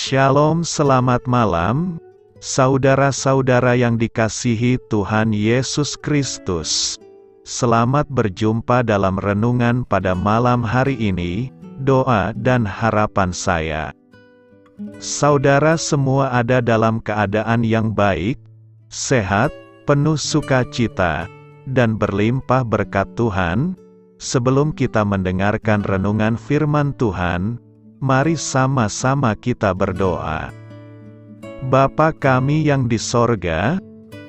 Shalom, selamat malam, saudara-saudara yang dikasihi Tuhan Yesus Kristus. Selamat berjumpa dalam renungan pada malam hari ini, doa dan harapan saya. Saudara semua ada dalam keadaan yang baik, sehat, penuh sukacita, dan berlimpah berkat Tuhan. Sebelum kita mendengarkan renungan firman Tuhan, mari sama-sama kita berdoa. Bapa kami yang di sorga,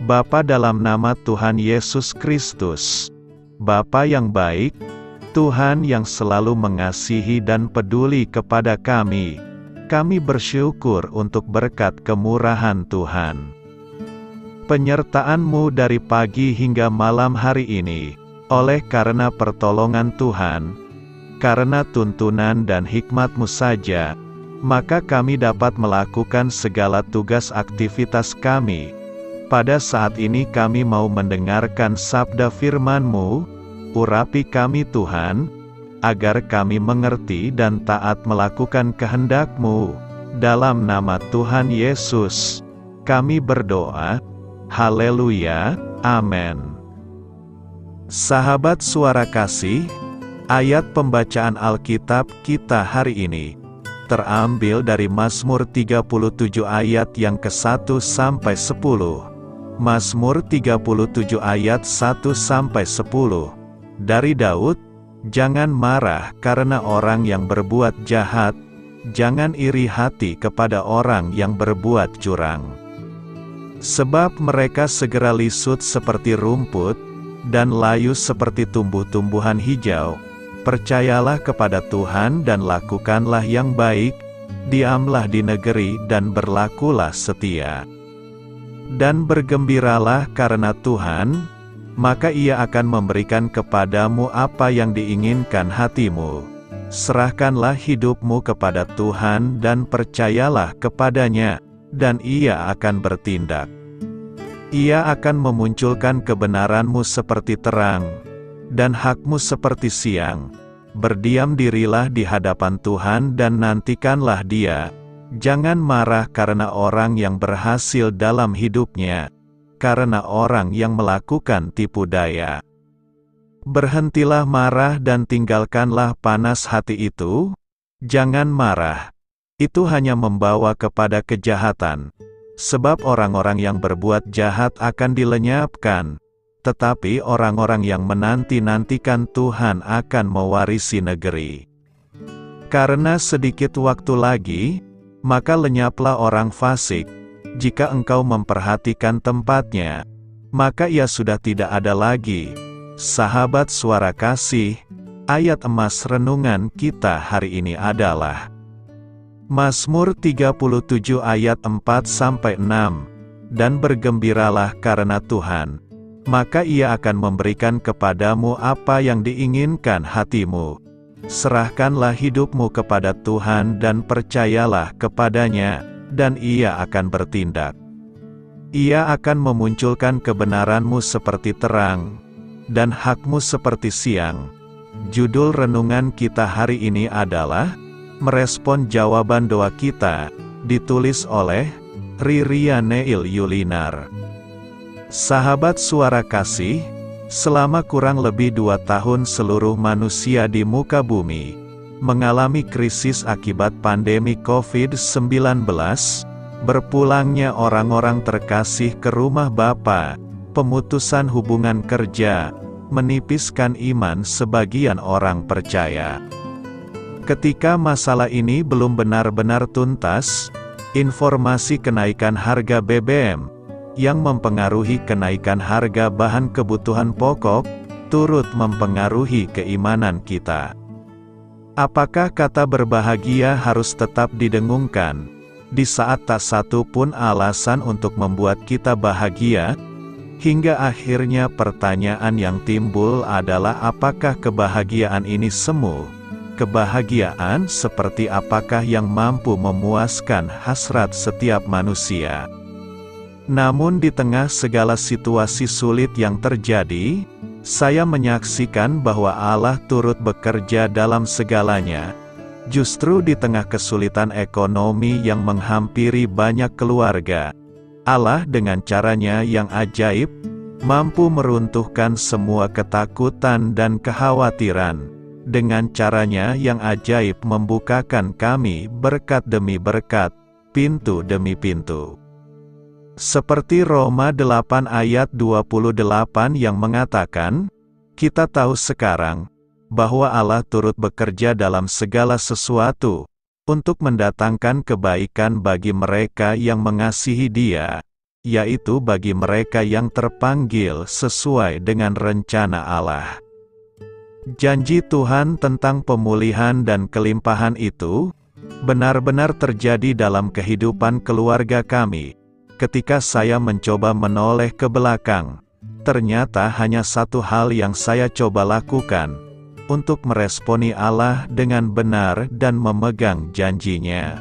Bapa dalam nama Tuhan Yesus Kristus, Bapa yang baik, Tuhan yang selalu mengasihi dan peduli kepada kami bersyukur untuk berkat kemurahan Tuhan. Penyertaan-Mu dari pagi hingga malam hari ini, oleh karena pertolongan Tuhan, karena tuntunan dan hikmat-Mu saja, maka kami dapat melakukan segala tugas aktivitas kami. Pada saat ini kami mau mendengarkan sabda firman-Mu, urapi kami Tuhan, agar kami mengerti dan taat melakukan kehendak-Mu. Dalam nama Tuhan Yesus, kami berdoa. Haleluya, amin. Sahabat suara kasih, ayat pembacaan Alkitab kita hari ini terambil dari Mazmur 37 ayat yang ke-1 sampai 10. Mazmur 37 ayat 1 sampai 10. Dari Daud, jangan marah karena orang yang berbuat jahat, jangan iri hati kepada orang yang berbuat curang. Sebab mereka segera lisut seperti rumput, dan layu seperti tumbuh-tumbuhan hijau. Percayalah kepada Tuhan dan lakukanlah yang baik, diamlah di negeri dan berlakulah setia. Dan bergembiralah karena Tuhan, maka Ia akan memberikan kepadamu apa yang diinginkan hatimu. Serahkanlah hidupmu kepada Tuhan dan percayalah kepadanya, dan Ia akan bertindak. Ia akan memunculkan kebenaran-Mu seperti terang, dan hak-Mu seperti siang. Berdiam dirilah di hadapan Tuhan dan nantikanlah Dia. Jangan marah karena orang yang berhasil dalam hidupnya, karena orang yang melakukan tipu daya. Berhentilah marah dan tinggalkanlah panas hati itu. Jangan marah, itu hanya membawa kepada kejahatan. Sebab orang-orang yang berbuat jahat akan dilenyapkan, tetapi orang-orang yang menanti-nantikan Tuhan akan mewarisi negeri. Karena sedikit waktu lagi, maka lenyaplah orang fasik. Jika engkau memperhatikan tempatnya, maka ia sudah tidak ada lagi. Sahabat suara kasih, ayat emas renungan kita hari ini adalah Mazmur 37 ayat 4-6, dan bergembiralah karena Tuhan, maka Ia akan memberikan kepadamu apa yang diinginkan hatimu. Serahkanlah hidupmu kepada Tuhan dan percayalah kepadanya, dan Ia akan bertindak. Ia akan memunculkan kebenaran-Mu seperti terang, dan hak-Mu seperti siang. Judul renungan kita hari ini adalah Merespon Jawaban Doa Kita, ditulis oleh Riria Neil Yulinar. Sahabat suara kasih, selama kurang lebih 2 tahun seluruh manusia di muka bumi mengalami krisis akibat pandemi COVID-19, berpulangnya orang-orang terkasih ke rumah Bapa, pemutusan hubungan kerja, menipiskan iman sebagian orang percaya. Ketika masalah ini belum benar-benar tuntas, informasi kenaikan harga BBM, yang mempengaruhi kenaikan harga bahan kebutuhan pokok, turut mempengaruhi keimanan kita. Apakah kata berbahagia harus tetap didengungkan, di saat tak satu pun alasan untuk membuat kita bahagia? Hingga akhirnya pertanyaan yang timbul adalah apakah kebahagiaan ini semu? Kebahagiaan seperti apakah yang mampu memuaskan hasrat setiap manusia? Namun di tengah segala situasi sulit yang terjadi, saya menyaksikan bahwa Allah turut bekerja dalam segalanya, Justru di tengah kesulitan ekonomi yang menghampiri banyak keluarga, Allah dengan caranya yang ajaib, mampu meruntuhkan semua ketakutan dan kekhawatiran. Dengan caranya yang ajaib membukakan kami berkat demi berkat, pintu demi pintu. Seperti Roma 8 ayat 28 yang mengatakan, kita tahu sekarang, bahwa Allah turut bekerja dalam segala sesuatu, untuk mendatangkan kebaikan bagi mereka yang mengasihi Dia, yaitu bagi mereka yang terpanggil sesuai dengan rencana Allah. Janji Tuhan tentang pemulihan dan kelimpahan itu, benar-benar terjadi dalam kehidupan keluarga kami. Ketika saya mencoba menoleh ke belakang, ternyata hanya satu hal yang saya coba lakukan, untuk meresponi Allah dengan benar dan memegang janjinya.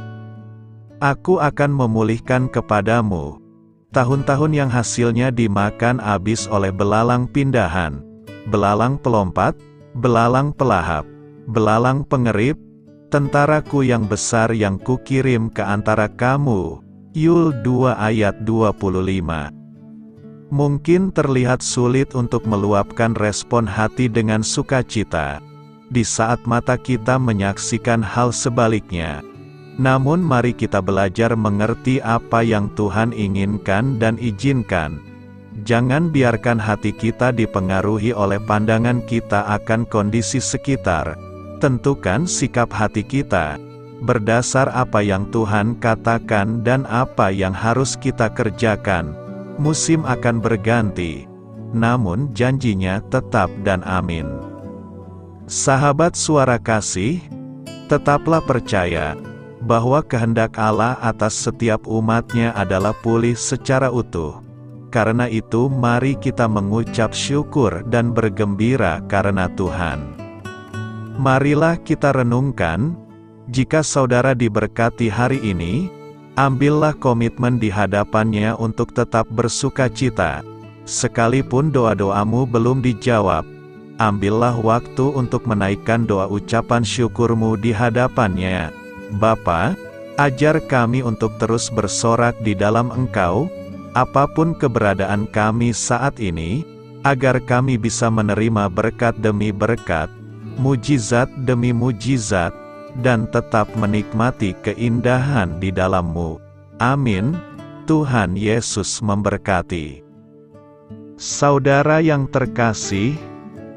Aku akan memulihkan kepadamu tahun-tahun yang hasilnya dimakan habis oleh belalang pindahan, belalang pelompat, belalang pelahap, belalang pengerip, tentaraku yang besar yang kukirim ke antara kamu. Yul 2 ayat 25. Mungkin terlihat sulit untuk meluapkan respon hati dengan sukacita, di saat mata kita menyaksikan hal sebaliknya. Namun mari kita belajar mengerti apa yang Tuhan inginkan dan izinkan. Jangan biarkan hati kita dipengaruhi oleh pandangan kita akan kondisi sekitar. Tentukan sikap hati kita berdasar apa yang Tuhan katakan dan apa yang harus kita kerjakan. Musim akan berganti, namun janjinya tetap dan amin. Sahabat Suara Kasih, tetaplah percaya bahwa kehendak Allah atas setiap umatnya adalah pulih secara utuh. Karena itu mari kita mengucap syukur dan bergembira karena Tuhan. Marilah kita renungkan, jika saudara diberkati hari ini, ambillah komitmen di hadapannya untuk tetap bersukacita. Sekalipun doa-doamu belum dijawab, ambillah waktu untuk menaikkan doa ucapan syukurmu di hadapannya. Bapa, ajar kami untuk terus bersorak di dalam Engkau, apapun keberadaan kami saat ini, agar kami bisa menerima berkat demi berkat, mujizat demi mujizat, dan tetap menikmati keindahan di dalam-Mu. Amin. Tuhan Yesus memberkati. Saudara yang terkasih,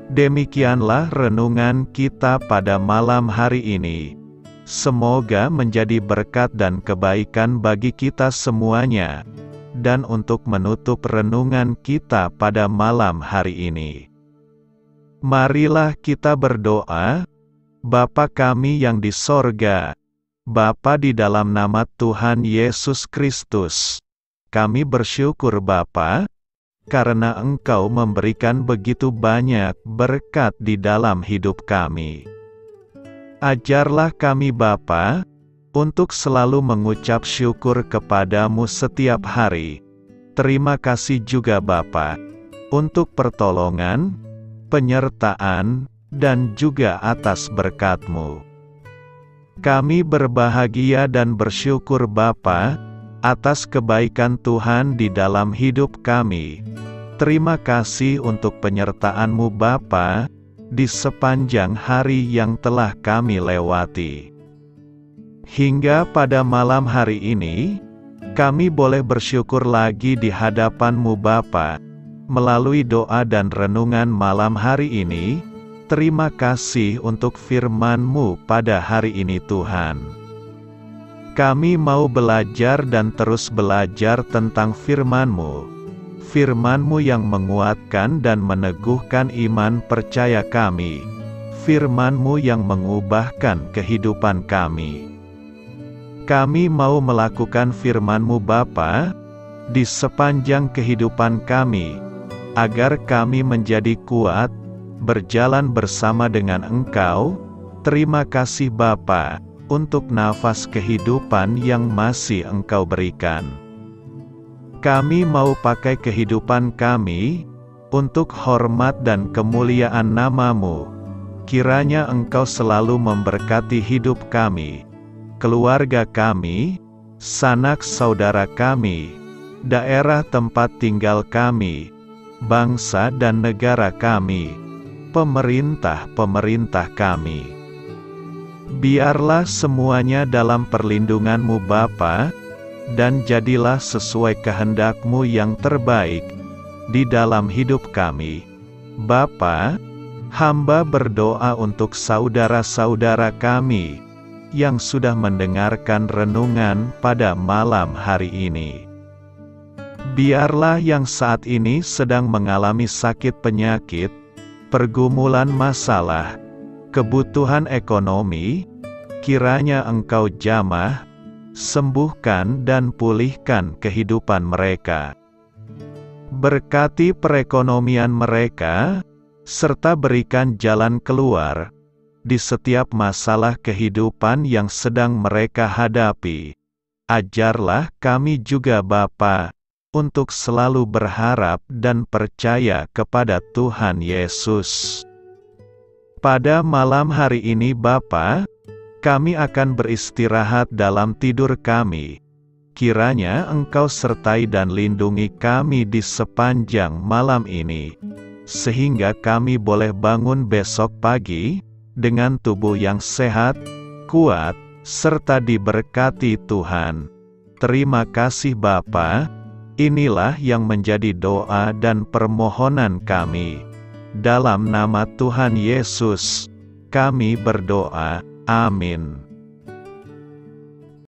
demikianlah renungan kita pada malam hari ini. Semoga menjadi berkat dan kebaikan bagi kita semuanya. Dan untuk menutup renungan kita pada malam hari ini, marilah kita berdoa. Bapa kami yang di sorga, Bapa di dalam nama Tuhan Yesus Kristus, kami bersyukur Bapa, karena Engkau memberikan begitu banyak berkat di dalam hidup kami. Ajarlah kami Bapa, untuk selalu mengucap syukur kepadamu setiap hari. Terima kasih juga Bapa, untuk pertolongan, penyertaan, dan juga atas berkat-Mu. Kami berbahagia dan bersyukur Bapa, atas kebaikan Tuhan di dalam hidup kami. Terima kasih untuk penyertaan-Mu Bapa, di sepanjang hari yang telah kami lewati. Hingga pada malam hari ini, kami boleh bersyukur lagi di hadapan-Mu Bapa, melalui doa dan renungan malam hari ini. Terima kasih untuk firman-Mu pada hari ini Tuhan. Kami mau belajar dan terus belajar tentang firman-Mu. Firman-Mu yang menguatkan dan meneguhkan iman percaya kami. Firman-Mu yang mengubahkan kehidupan kami. Kami mau melakukan firman-Mu Bapa, di sepanjang kehidupan kami, agar kami menjadi kuat, berjalan bersama dengan Engkau. Terima kasih Bapa, untuk nafas kehidupan yang masih Engkau berikan. Kami mau pakai kehidupan kami, untuk hormat dan kemuliaan nama-Mu. Kiranya Engkau selalu memberkati hidup kami, keluarga kami, sanak saudara kami, daerah tempat tinggal kami, bangsa dan negara kami, pemerintah-pemerintah kami. Biarlah semuanya dalam perlindungan-Mu Bapa, dan jadilah sesuai kehendak-Mu yang terbaik di dalam hidup kami. Bapa, hamba berdoa untuk saudara-saudara kami yang sudah mendengarkan renungan pada malam hari ini. Biarlah yang saat ini sedang mengalami sakit penyakit, pergumulan masalah, kebutuhan ekonomi, kiranya Engkau jamah, sembuhkan dan pulihkan kehidupan mereka. Berkati perekonomian mereka, serta berikan jalan keluar di setiap masalah kehidupan yang sedang mereka hadapi. Ajarlah kami juga Bapa, untuk selalu berharap dan percaya kepada Tuhan Yesus. Pada malam hari ini Bapa, kami akan beristirahat dalam tidur kami. Kiranya Engkau sertai dan lindungi kami di sepanjang malam ini, sehingga kami boleh bangun besok pagi dengan tubuh yang sehat, kuat, serta diberkati Tuhan. Terima kasih Bapa. Inilah yang menjadi doa dan permohonan kami. Dalam nama Tuhan Yesus, kami berdoa. Amin.